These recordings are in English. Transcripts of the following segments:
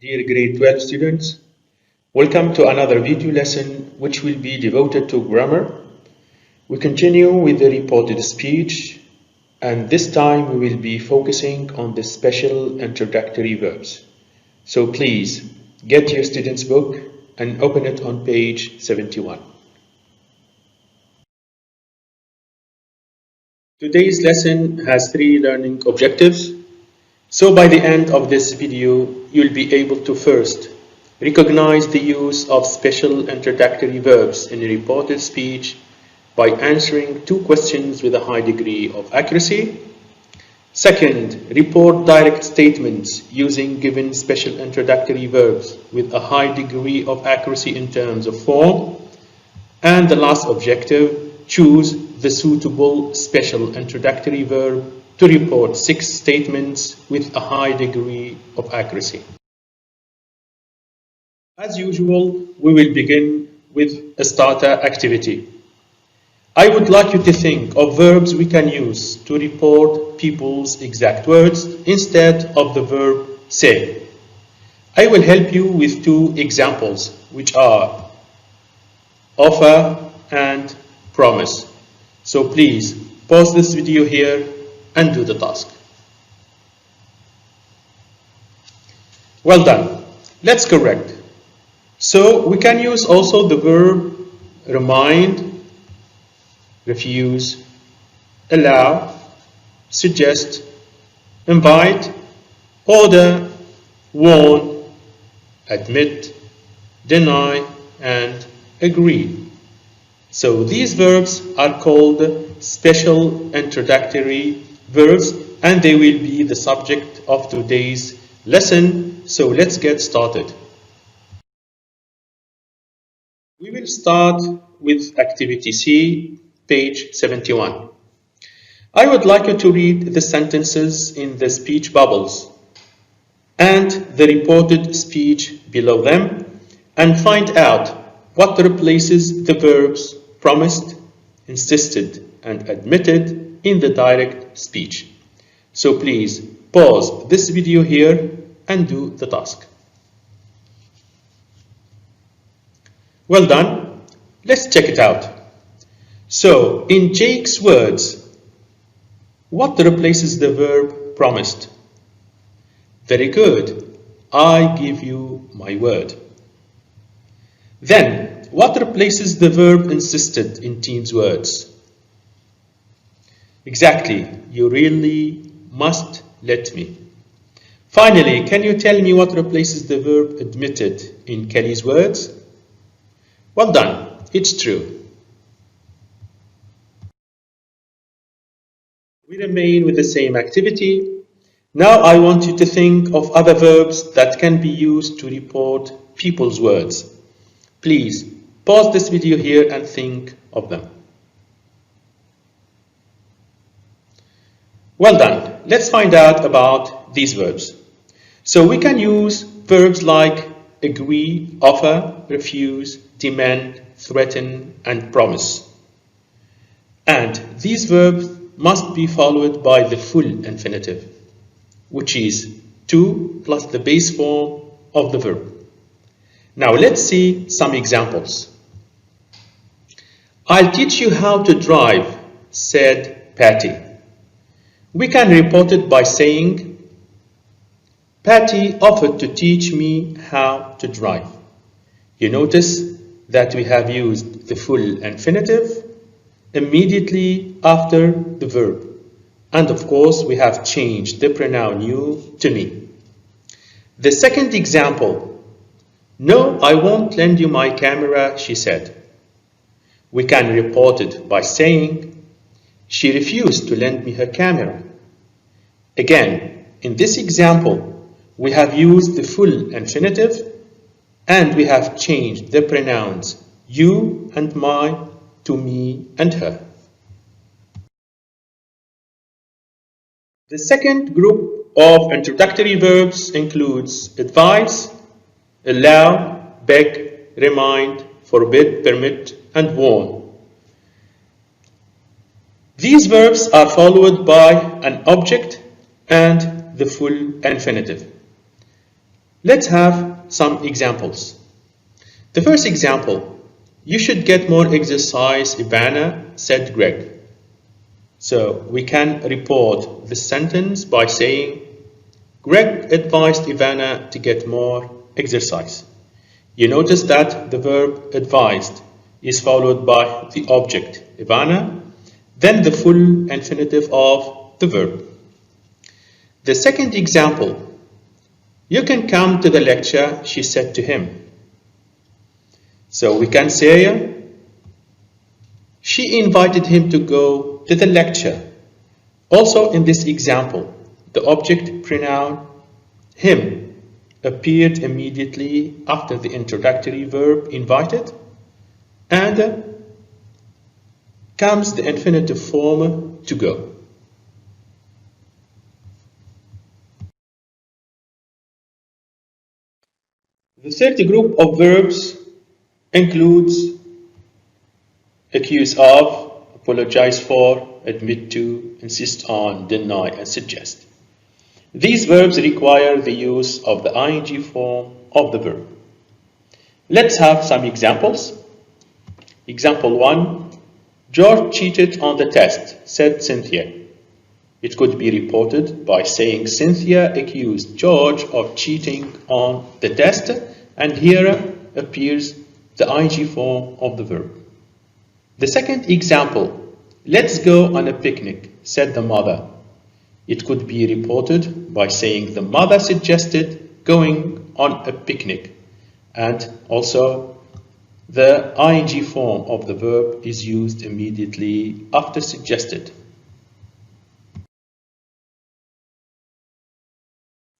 Dear grade 12 students, welcome to another video lesson which will be devoted to grammar. We continue with the reported speech, and this time we will be focusing on the special introductory verbs. So please get your student's book and open it on page 71. Today's lesson has 3 learning objectives. So by the end of this video, you'll be able to first recognize the use of special introductory verbs in a reported speech by answering 2 questions with a high degree of accuracy. Second, report direct statements using given special introductory verbs with a high degree of accuracy in terms of form. And the last objective, choose the suitable special introductory verb to report 6 statements with a high degree of accuracy. As usual, we will begin with a starter activity. I would like you to think of verbs we can use to report people's exact words instead of the verb say. I will help you with 2 examples, which are offer and promise. So please pause this video here and do the task. Well done. Let's correct. So we can use also the verb remind, refuse, allow, suggest, invite, order, warn, admit, deny, and agree. So these verbs are called special introductory verbs, and they will be the subject of today's lesson. So let's get started. We will start with activity C, page 71. I would like you to read the sentences in the speech bubbles and the reported speech below them and find out what replaces the verbs promised, insisted, and admitted in the direct speech. So please pause this video here and do the task. Well done. Let's check it out. So in Jake's words, what replaces the verb promised? Very good. I give you my word. Then what replaces the verb insisted in Tim's words? Exactly, you really must let me. Finally, can you tell me what replaces the verb admitted in Kelly's words? Well done, it's true. We remain with the same activity. Now I want you to think of other verbs that can be used to report people's words. Please pause this video here and think of them. Well done. Let's find out about these verbs. So we can use verbs like agree, offer, refuse, demand, threaten, and promise. And these verbs must be followed by the full infinitive, which is to plus the base form of the verb. Now let's see some examples. I'll teach you how to drive, said Patty. We can report it by saying, Patty offered to teach me how to drive. You notice that we have used the full infinitive immediately after the verb. And of course, we have changed the pronoun you to me. The second example, no, I won't lend you my camera, she said. We can report it by saying, she refused to lend me her camera. Again, in this example, we have used the full infinitive and we have changed the pronouns you and my to me and her. The second group of introductory verbs includes advise, allow, beg, remind, forbid, permit, and warn. These verbs are followed by an object and the full infinitive. Let's have some examples. The first example, you should get more exercise, Ivana, said Greg. So we can report this sentence by saying, Greg advised Ivana to get more exercise. You notice that the verb advised is followed by the object, Ivana, then the full infinitive of the verb. The second example, you can come to the lecture, she said to him. So we can say, she invited him to go to the lecture. Also in this example, the object pronoun him appeared immediately after the introductory verb invited, and comes the infinitive form to go. The third group of verbs includes accuse of, apologize for, admit to, insist on, deny, and suggest. These verbs require the use of the ing form of the verb. Let's have some examples. Example 1. George cheated on the test, said Cynthia. It could be reported by saying Cynthia accused George of cheating on the test, and here appears the ing form of the verb. The second example, let's go on a picnic, said the mother. It could be reported by saying the mother suggested going on a picnic, and also the ing form of the verb is used immediately after suggested.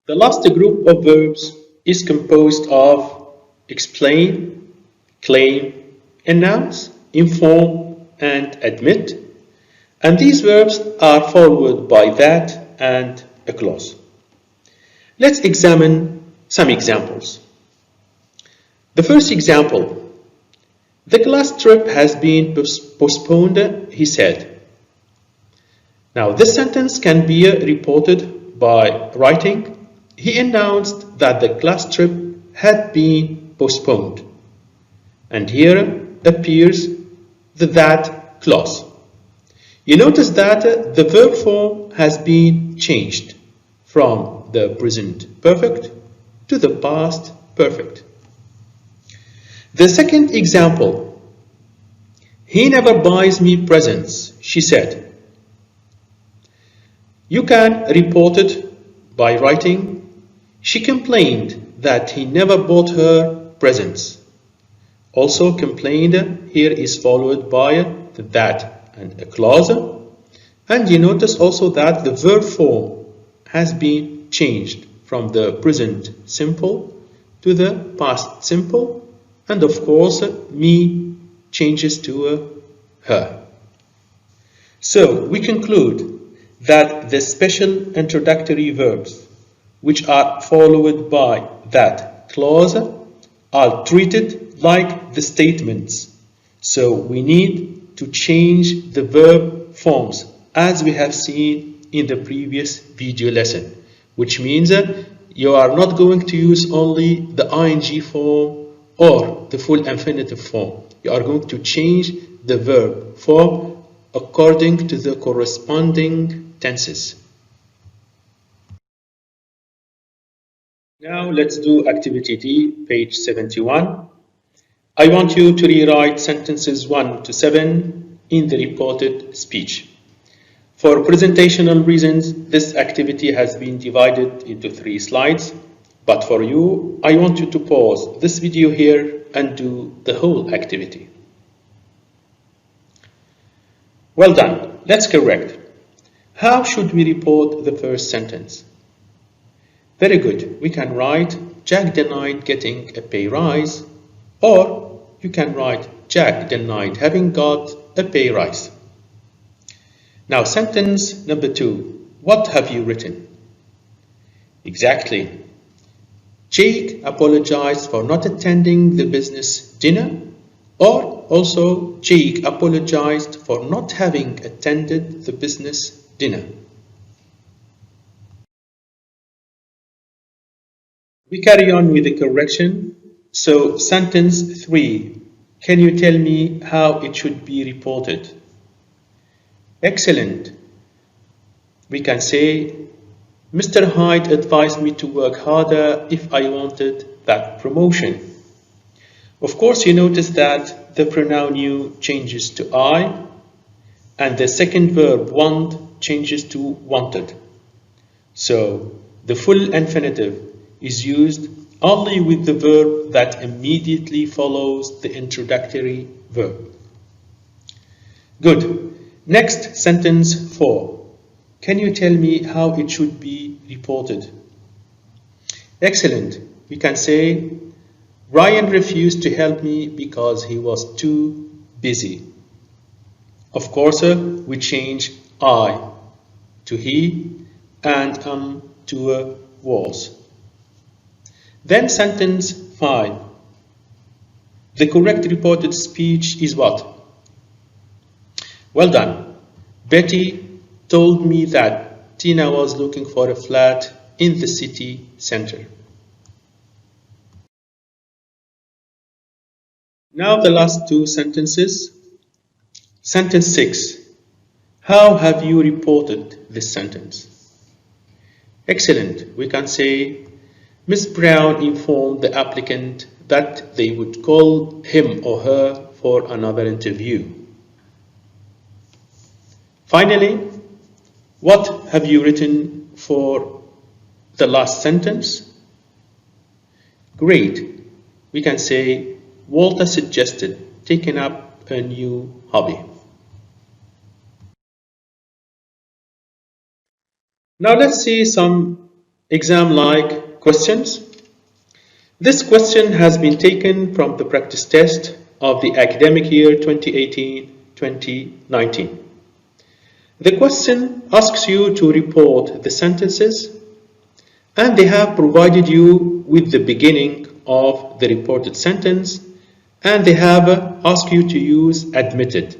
The last group of verbs is composed of explain, claim, announce, inform, and admit. And these verbs are followed by that and a clause. Let's examine some examples. The first example, the class trip has been postponed, he said. Now this sentence can be reported by writing, he announced that the class trip had been postponed. And here appears the that clause. You notice that the verb form has been changed from the present perfect to the past perfect. The second example, he never buys me presents, she said. You can report it by writing, she complained that he never bought her presents. Also complained here is followed by the that and a clause, and you notice also that the verb form has been changed from the present simple to the past simple, and of course me changes to her. So we conclude that the special introductory verbs which are followed by that clause are treated like the statements. So we need to change the verb forms as we have seen in the previous video lesson, which means you are not going to use only the ing form or the full infinitive form. You are going to change the verb form according to the corresponding tenses. Now let's do activity D, page 71. I want you to rewrite sentences 1 to 7 in the reported speech. For presentational reasons, this activity has been divided into 3 slides, but for you, I want you to pause this video here and do the whole activity. Well done, let's correct. How should we report the first sentence? Very good, we can write Jack denied getting a pay rise, or you can write Jack denied having got a pay rise. Now sentence number 2, what have you written? Exactly. Jake apologized for not attending the business dinner, or also Jake apologized for not having attended the business dinner. We carry on with the correction. So sentence 3, can you tell me how it should be reported? Excellent. We can say, Mr. Hyde advised me to work harder if I wanted that promotion. Of course, you notice that the pronoun you changes to I, and the second verb want changes to wanted. So the full infinitive is used only with the verb that immediately follows the introductory verb. Good. Next, sentence 4. Can you tell me how it should be reported? Excellent. We can say, Ryan refused to help me because he was too busy. Of course, we change I to he and to was. Then sentence 5. The correct reported speech is what? Well done. Betty told me that Tina was looking for a flat in the city center. Now the last two sentences. Sentence 6. How have you reported this sentence? Excellent. We can say, Ms. Brown informed the applicant that they would call him or her for another interview. Finally, what have you written for the last sentence? Great. We can say, Walter suggested taking up a new hobby. Now let's see some exam-like questions. This question has been taken from the practice test of the academic year 2018-2019. The question asks you to report the sentences, and they have provided you with the beginning of the reported sentence, and they have asked you to use admitted.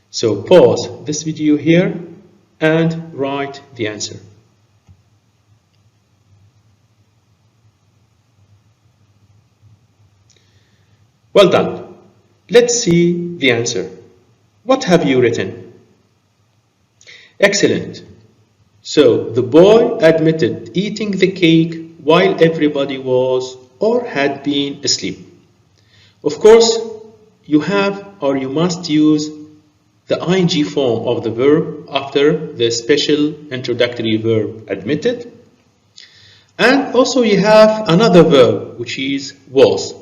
So pause this video here and write the answer. Well done. Let's see the answer. What have you written? Excellent. So the boy admitted eating the cake while everybody was or had been asleep. Of course, you have or you must use the ing form of the verb after the special introductory verb admitted. And also you have another verb, which is was.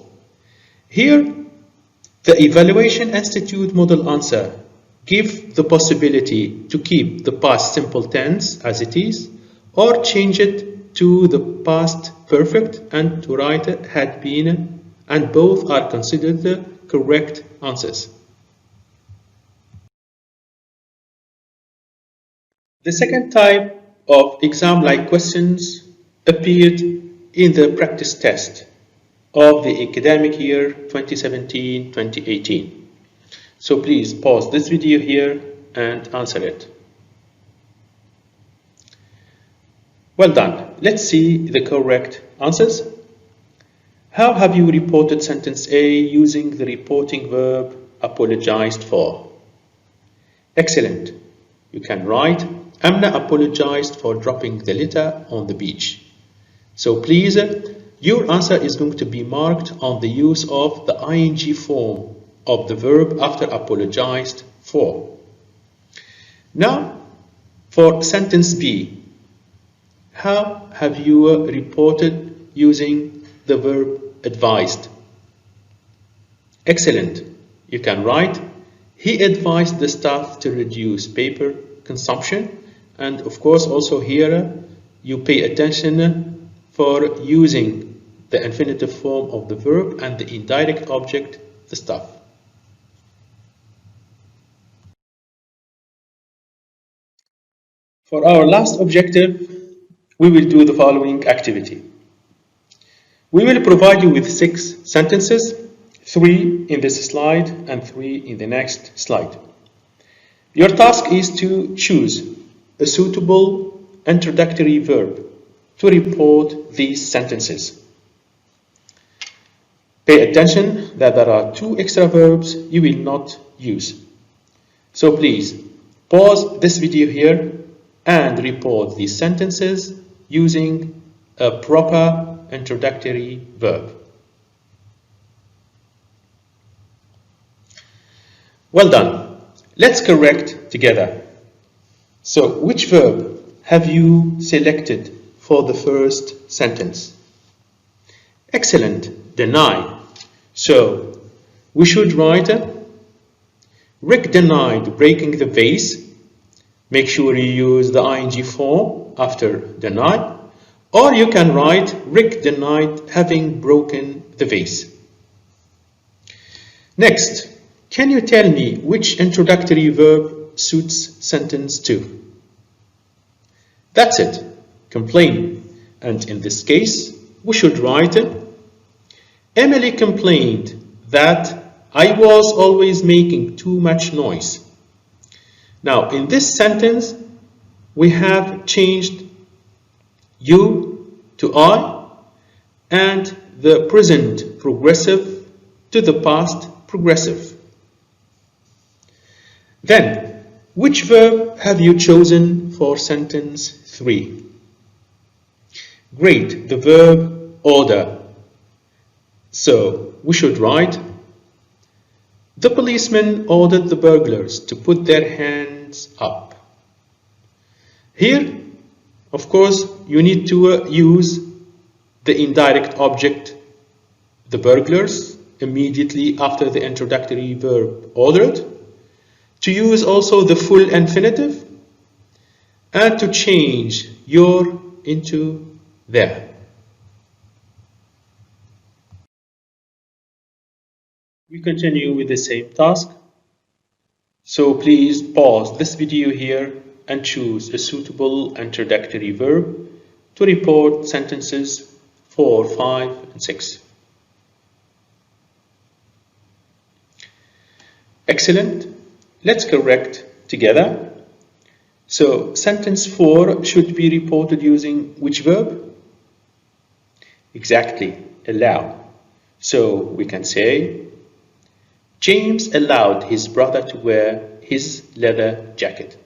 Here, the Evaluation Institute model answer gives the possibility to keep the past simple tense as it is, or change it to the past perfect and to write had been, and both are considered the correct answers. The second type of exam-like questions appeared in the practice test of the academic year 2017-2018. So please pause this video here and answer it. Well done. Let's see the correct answers. How have you reported sentence A using the reporting verb apologized for? Excellent. You can write, Amna apologized for dropping the litter on the beach. So please, your answer is going to be marked on the use of the ing form of the verb after apologized for. Now, for sentence B, how have you reported using the verb advised? Excellent. You can write, he advised the staff to reduce paper consumption, and of course also here you pay attention for using the infinitive form of the verb and the indirect object, the staff. For our last objective, we will do the following activity. We will provide you with 6 sentences, 3 in this slide and 3 in the next slide. Your task is to choose a suitable introductory verb to report these sentences. Pay attention that there are 2 extra verbs you will not use. So please pause this video here and report these sentences using a proper introductory verb. Well done. Let's correct together. So, which verb have you selected for the first sentence? Excellent. Deny. So, we should write Rick denied breaking the vase. Make sure you use the ing form after deny. Or you can write Rick denied having broken the vase. Next, can you tell me which introductory verb suits sentence 2? That's it. Complain. And in this case, we should write Emily complained that I was always making too much noise. Now, in this sentence, we have changed you to I and the present progressive to the past progressive. Then, which verb have you chosen for sentence 3? Great, the verb order. So, we should write the policeman ordered the burglars to put their hands up. Here, of course, you need to use the indirect object, the burglars, immediately after the introductory verb ordered, to use also the full infinitive, and to change your into their. We continue with the same task. So please pause this video here and choose a suitable introductory verb to report sentences 4, 5, and 6. Excellent. Let's correct together. So sentence 4 should be reported using which verb? Exactly, allow. So we can say James allowed his brother to wear his leather jacket.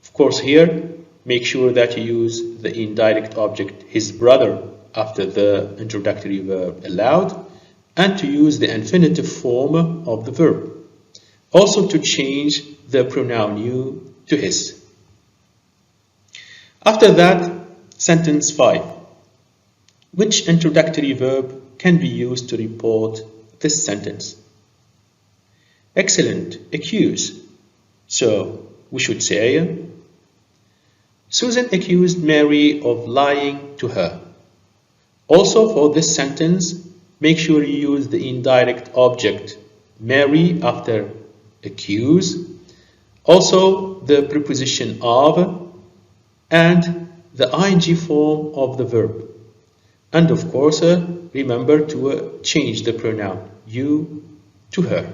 Of course, here, make sure that you use the indirect object his brother after the introductory verb allowed, and to use the infinitive form of the verb. Also to change the pronoun you to his. After that, sentence 5. Which introductory verb can be used to report this sentence? Excellent, accuse. So we should say Susan accused Mary of lying to her. Also for this sentence, make sure you use the indirect object Mary after accuse, also the preposition of, and the ing form of the verb. And of course, remember to change the pronoun you to her.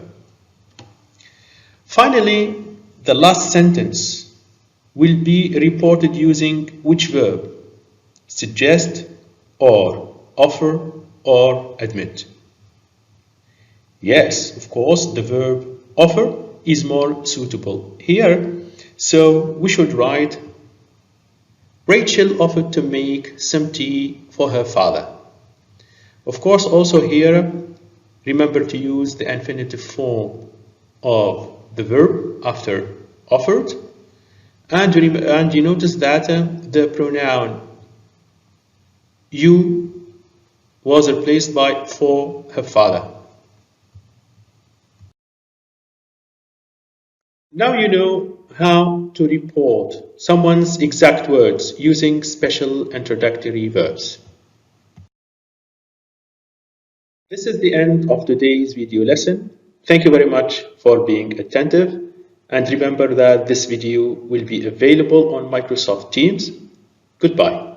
Finally, the last sentence will be reported using which verb? Suggest, or offer, or admit. Yes, of course, the verb offer is more suitable here. So we should write Rachel offered to make some tea for her father. Of course, also here, remember to use the infinitive form of the verb after offered, and you notice that the pronoun you was replaced by for her father. Now you know how to report someone's exact words using special introductory verbs. This is the end of today's video lesson. Thank you very much for being attentive, and remember that this video will be available on Microsoft Teams. Goodbye.